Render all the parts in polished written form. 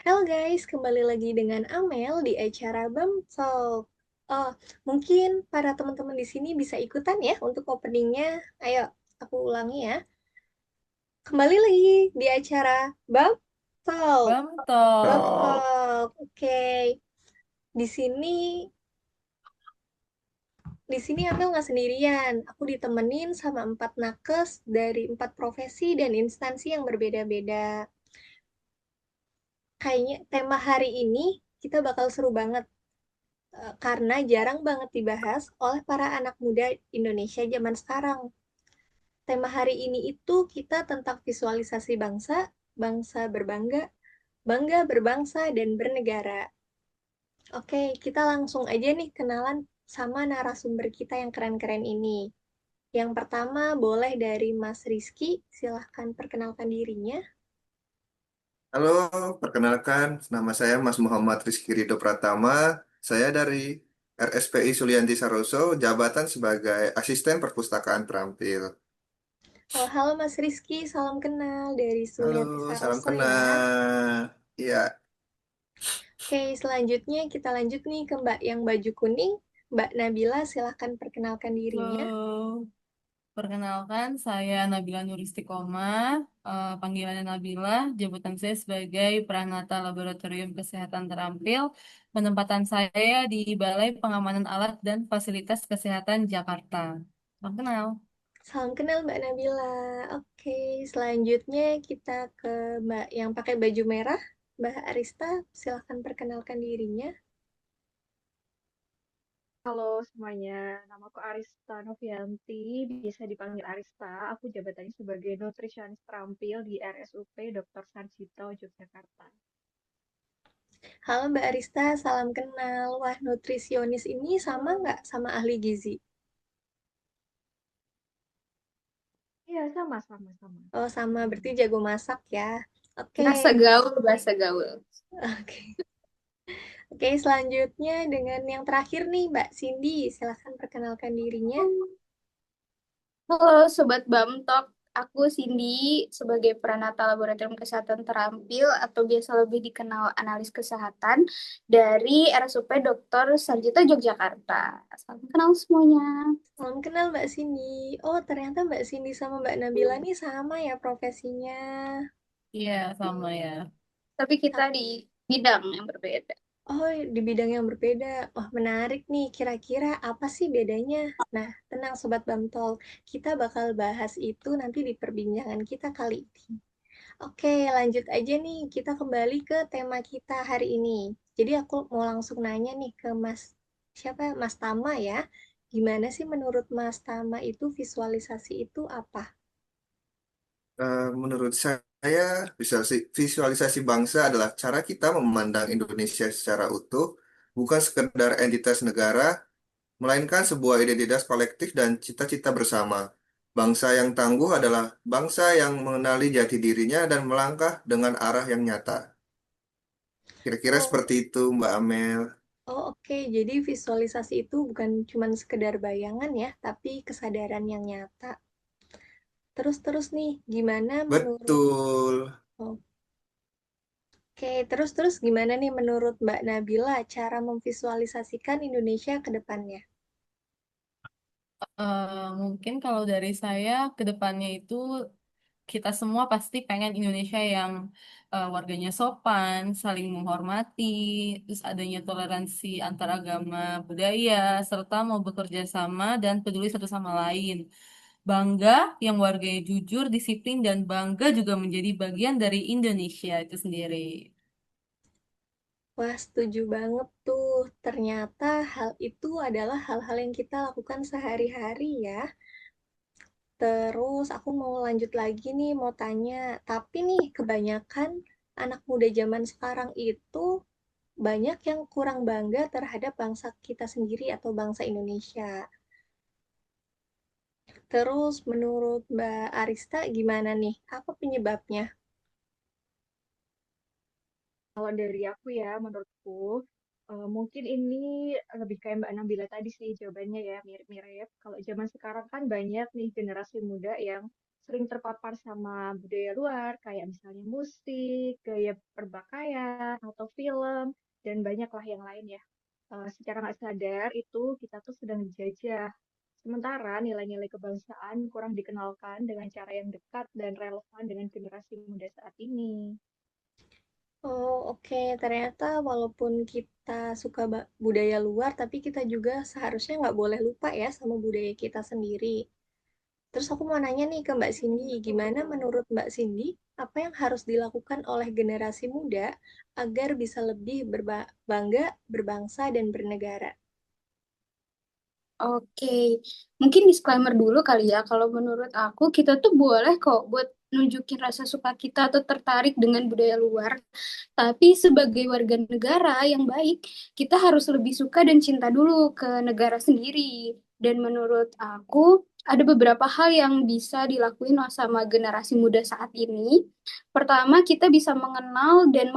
Halo guys, kembali lagi dengan Amel di acara BAM Talk. Oh, mungkin para teman-teman di sini bisa ikutan ya untuk openingnya. Ayo, aku ulangi ya. Kembali lagi di acara BAM Talk. BAM Bangtok. Oh, Talk. Oke. Di sini di sini Amel nggak sendirian. Aku ditemenin sama 4 nakes dari 4 profesi dan instansi yang berbeda-beda. Kayaknya tema hari ini kita bakal seru banget. Karena jarang banget dibahas oleh para anak muda Indonesia zaman sekarang. Tema hari ini itu kita tentang visualisasi bangsa, bangsa berbangga, bangga berbangsa dan bernegara. Oke, kita langsung aja nih kenalan sama narasumber kita yang keren-keren ini. Yang pertama boleh dari Mas Rizky, silahkan perkenalkan dirinya. halo, perkenalkan, nama saya Mas Muhammad Rizky Ridho Pratama. Saya dari RSPI Sulianti Saroso, jabatan sebagai Asisten Perpustakaan Terampil. Oh, halo Mas Rizky, salam kenal dari Halo, Sulianti salam Saroso ya. kenal. Iya, Oke, selanjutnya kita lanjut nih ke Mbak yang baju kuning. Mbak Nabila, silahkan perkenalkan dirinya. Halo, perkenalkan saya Nabila Nuristiqomah, panggilannya Nabila, jabatan saya sebagai Pranata Laboratorium Kesehatan Terampil, penempatan saya di Balai Pengamanan Alat dan Fasilitas Kesehatan Jakarta. Salam kenal. Salam kenal Mbak Nabila. Oke, selanjutnya kita ke Mbak yang pakai baju merah. Mbak Arista, silahkan perkenalkan dirinya. Halo semuanya, namaku Arista Novianti, biasa dipanggil Arista. Aku jabatannya sebagai nutrisionis terampil di RSUP Dr. Sarjito, Yogyakarta. Halo Mbak Arista, salam kenal. Wah, nutrisionis ini sama Halo. nggak sama ahli gizi? Iya, sama. Oh, sama, berarti jago masak ya. Oke, Bahasa gaul, bahasa gaul. oke. Oke, selanjutnya dengan yang terakhir nih, Mbak Cindy. Silahkan perkenalkan dirinya. Halo Sobat Bamtok, aku Cindy sebagai Pranata Laboratorium Kesehatan Terampil atau biasa lebih dikenal analis kesehatan dari RSUP Dr. Sarjito Yogyakarta. Salam kenal semuanya. Salam kenal Mbak Cindy. Oh, ternyata Mbak Cindy sama Mbak Nabila nih sama ya profesinya. Iya, sama ya. Tapi kita Sa- di bidang yang berbeda. Oh, di bidang yang berbeda. Wah, menarik nih. Kira-kira apa sih bedanya? Nah, tenang Sobat Bamtol. Kita bakal bahas itu nanti di perbincangan kita kali ini. Oke, lanjut aja nih. Kita kembali ke tema kita hari ini. Jadi aku mau langsung nanya nih ke Mas, siapa? Mas Tama ya. Gimana sih menurut Mas Tama itu visualisasi itu apa? menurut saya visualisasi bangsa adalah cara kita memandang Indonesia secara utuh, bukan sekedar entitas negara, melainkan sebuah identitas kolektif dan cita-cita bersama. Bangsa yang tangguh adalah bangsa yang mengenali jati dirinya dan melangkah dengan arah yang nyata. Kira-kira Oh, seperti itu, Mbak Amel. oh oke. Jadi visualisasi itu bukan cuma sekedar bayangan ya, tapi kesadaran yang nyata. Terus nih, gimana menurut Betul. oh, Oke, terus gimana nih menurut Mbak Nabila cara memvisualisasikan Indonesia ke depannya? Mungkin kalau dari saya ke depannya itu kita semua pasti pengen Indonesia yang warganya sopan, saling menghormati, terus adanya toleransi antar agama, budaya, serta mau bekerja sama dan peduli satu sama lain. Bangga yang warganya jujur, disiplin, dan bangga juga menjadi bagian dari Indonesia itu sendiri. Wah, setuju banget tuh. Ternyata hal itu adalah hal-hal yang kita lakukan sehari-hari ya. Terus aku mau lanjut lagi nih, mau tanya. Tapi nih, kebanyakan anak muda zaman sekarang itu banyak yang kurang bangga terhadap bangsa kita sendiri atau bangsa Indonesia. Terus menurut Mbak Arista gimana nih? Apa penyebabnya? Kalau dari aku ya, menurutku mungkin ini lebih kayak Mbak Nabila tadi sih jawabannya ya, mirip-mirip. Kalau zaman sekarang kan banyak nih generasi muda yang sering terpapar sama budaya luar, kayak misalnya musik, gaya pakaian atau film, dan banyaklah yang lain ya. Secara nggak sadar itu kita tuh sedang dijajah. Sementara nilai-nilai kebangsaan kurang dikenalkan dengan cara yang dekat dan relevan dengan generasi muda saat ini. Oh, oke. Ternyata walaupun kita suka budaya luar, tapi kita juga seharusnya nggak boleh lupa ya sama budaya kita sendiri. Terus aku mau nanya nih ke Mbak Cindy, Betul, gimana betul. menurut Mbak Cindy, apa yang harus dilakukan oleh generasi muda agar bisa lebih bangga, berbangsa, dan bernegara? Oke, mungkin disclaimer dulu kali ya. Kalau menurut aku, kita tuh boleh kok buat nunjukin rasa suka kita atau tertarik dengan budaya luar. Tapi sebagai warga negara yang baik, kita harus lebih suka dan cinta dulu ke negara sendiri. Dan menurut aku, ada beberapa hal yang bisa dilakuin sama generasi muda saat ini. Pertama, kita bisa mengenal dan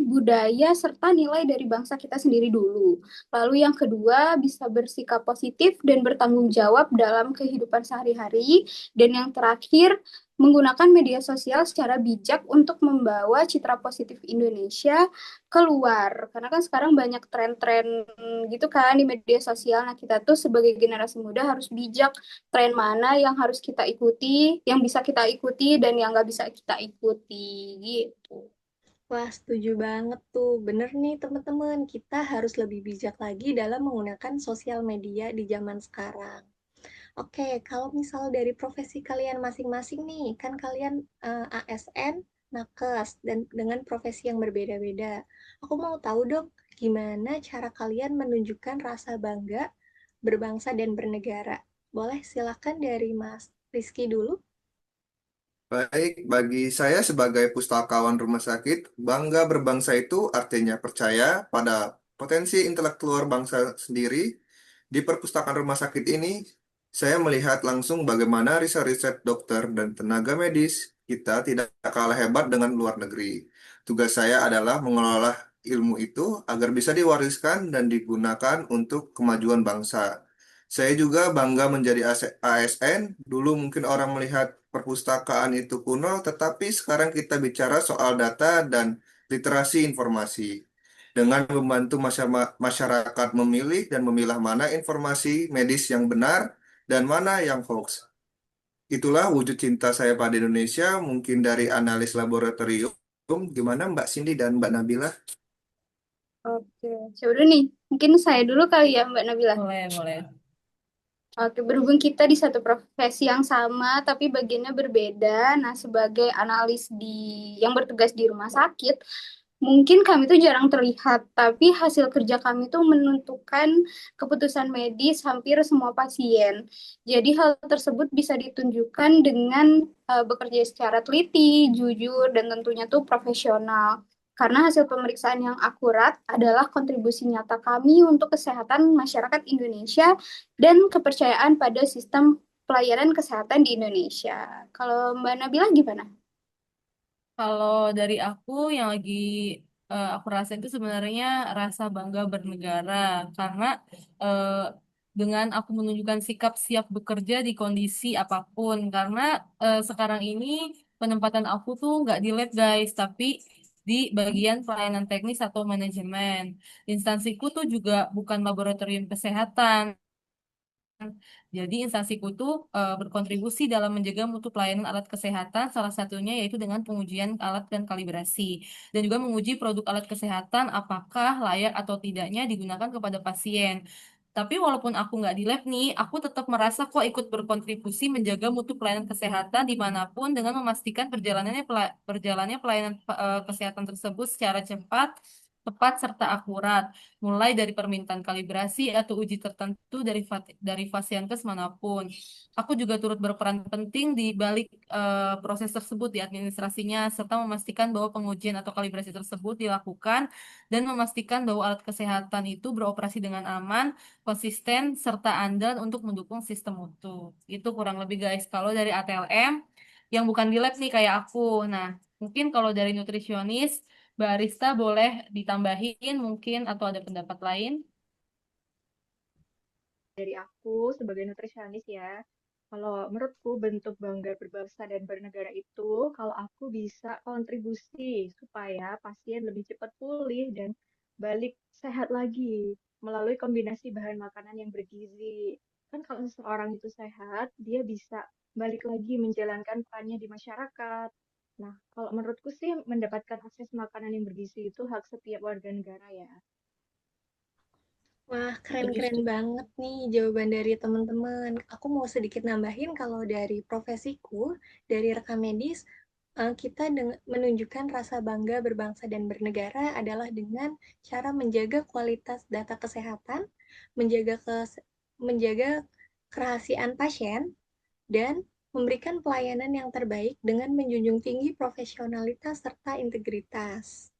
budaya serta nilai dari bangsa kita sendiri dulu. Lalu yang kedua, bisa bersikap positif dan bertanggung jawab dalam kehidupan sehari-hari. Dan yang terakhir, menggunakan media sosial secara bijak untuk membawa citra positif Indonesia keluar. Karena kan sekarang banyak tren-tren gitu kan di media sosial. Nah, kita tuh sebagai generasi muda harus bijak tren mana yang harus kita ikuti, yang bisa kita ikuti, dan yang nggak bisa kita ikuti gitu. Wah, setuju banget tuh. Bener nih teman-teman, kita harus lebih bijak lagi dalam menggunakan sosial media di zaman sekarang. Oke, kalau misal dari profesi kalian masing-masing nih, kan kalian ASN, nakes, dan dengan profesi yang berbeda-beda. Aku mau tahu dong, gimana cara kalian menunjukkan rasa bangga, berbangsa, dan bernegara. Boleh silakan dari Mas Rizky dulu. Baik, bagi saya sebagai pustakawan rumah sakit, bangga berbangsa itu artinya percaya pada potensi intelektual bangsa sendiri. Di perpustakaan rumah sakit ini, saya melihat langsung bagaimana riset-riset dokter dan tenaga medis kita tidak kalah hebat dengan luar negeri. Tugas saya adalah mengelola ilmu itu agar bisa diwariskan dan digunakan untuk kemajuan bangsa. Saya juga bangga menjadi ASN. Dulu mungkin orang melihat perpustakaan itu kuno, tetapi sekarang kita bicara soal data dan literasi informasi. Dengan membantu masyarakat memilih dan memilah mana informasi medis yang benar dan mana yang hoax. Itulah wujud cinta saya pada Indonesia, mungkin dari analis laboratorium. Gimana Mbak Cindy dan Mbak Nabila? Oke, sudah nih. Mungkin saya dulu kali ya, Mbak Nabila. Boleh, boleh. Oke, berhubung kita di satu profesi yang sama, tapi bagiannya berbeda. Nah, sebagai analis yang bertugas di rumah sakit, mungkin kami tuh jarang terlihat, tapi hasil kerja kami tuh menentukan keputusan medis hampir semua pasien. Jadi hal tersebut bisa ditunjukkan dengan bekerja secara teliti, jujur, dan tentunya tuh profesional. Karena hasil pemeriksaan yang akurat adalah kontribusi nyata kami untuk kesehatan masyarakat Indonesia dan kepercayaan pada sistem pelayanan kesehatan di Indonesia. Kalau Mbak Nabila gimana? Kalau dari aku yang lagi aku rasain itu sebenarnya rasa bangga bernegara karena eh, dengan aku menunjukkan sikap siap bekerja di kondisi apapun karena sekarang ini penempatan aku tuh nggak di lab guys tapi di bagian pelayanan teknis atau manajemen. Instansiku tuh juga bukan laboratorium kesehatan. Jadi instansiku tuh berkontribusi dalam menjaga mutu pelayanan alat kesehatan, salah satunya yaitu dengan pengujian alat dan kalibrasi. Dan juga menguji produk alat kesehatan apakah layak atau tidaknya digunakan kepada pasien. Tapi walaupun aku nggak di lab nih, aku tetap merasa kok ikut berkontribusi menjaga mutu pelayanan kesehatan dimanapun dengan memastikan berjalannya pelayanan kesehatan tersebut secara cepat, tepat, serta akurat mulai dari permintaan kalibrasi atau uji tertentu dari fasiankes manapun. Aku juga turut berperan penting di balik proses tersebut di administrasinya serta memastikan bahwa pengujian atau kalibrasi tersebut dilakukan dan memastikan bahwa alat kesehatan itu beroperasi dengan aman, konsisten serta andal untuk mendukung sistem mutu. Itu kurang lebih guys. Kalau dari ATLM yang bukan di lab nih kayak aku. Nah, mungkin kalau dari nutrisionis Barista boleh ditambahin mungkin atau ada pendapat lain? Dari aku sebagai nutrisionis ya, Kalau menurutku bentuk bangga berbangsa dan bernegara itu kalau aku bisa kontribusi supaya pasien lebih cepat pulih dan balik sehat lagi melalui kombinasi bahan makanan yang bergizi. Kan kalau seseorang itu sehat, dia bisa balik lagi menjalankan perannya di masyarakat. Nah, kalau menurutku sih mendapatkan akses makanan yang bergizi itu hak setiap warga negara ya. Wah, Setuju, keren-keren setuju. banget nih jawaban dari teman-teman. Aku mau sedikit nambahin kalau dari profesiku, dari rekam medis, kita menunjukkan rasa bangga berbangsa dan bernegara adalah dengan cara menjaga kualitas data kesehatan, menjaga menjaga kerahasiaan pasien, dan memberikan pelayanan yang terbaik dengan menjunjung tinggi profesionalitas serta integritas.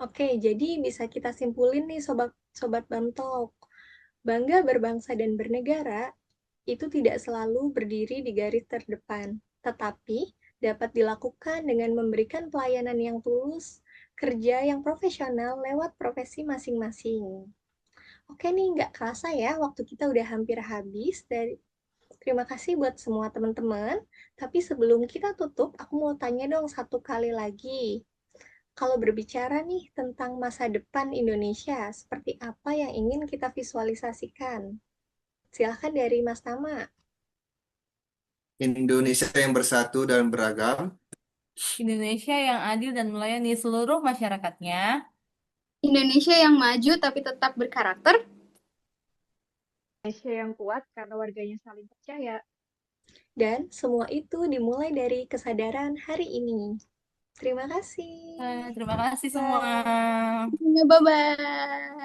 Oke, jadi bisa kita simpulin nih sobat Bamtok. Bangga berbangsa dan bernegara itu tidak selalu berdiri di garis terdepan, tetapi dapat dilakukan dengan memberikan pelayanan yang tulus, kerja yang profesional lewat profesi masing-masing. Oke nih, nggak kerasa ya waktu kita udah hampir habis. Terima kasih buat semua teman-teman. Tapi sebelum kita tutup, aku mau tanya dong satu kali lagi. Kalau berbicara nih tentang masa depan Indonesia, seperti apa yang ingin kita visualisasikan? Silahkan dari Mas Tama. Indonesia yang bersatu dan beragam, Indonesia yang adil dan melayani seluruh masyarakatnya. Indonesia yang maju tapi tetap berkarakter. Indonesia yang kuat karena warganya saling percaya. Dan semua itu dimulai dari kesadaran hari ini. Terima kasih. Terima kasih semua. Bye. Bye-bye.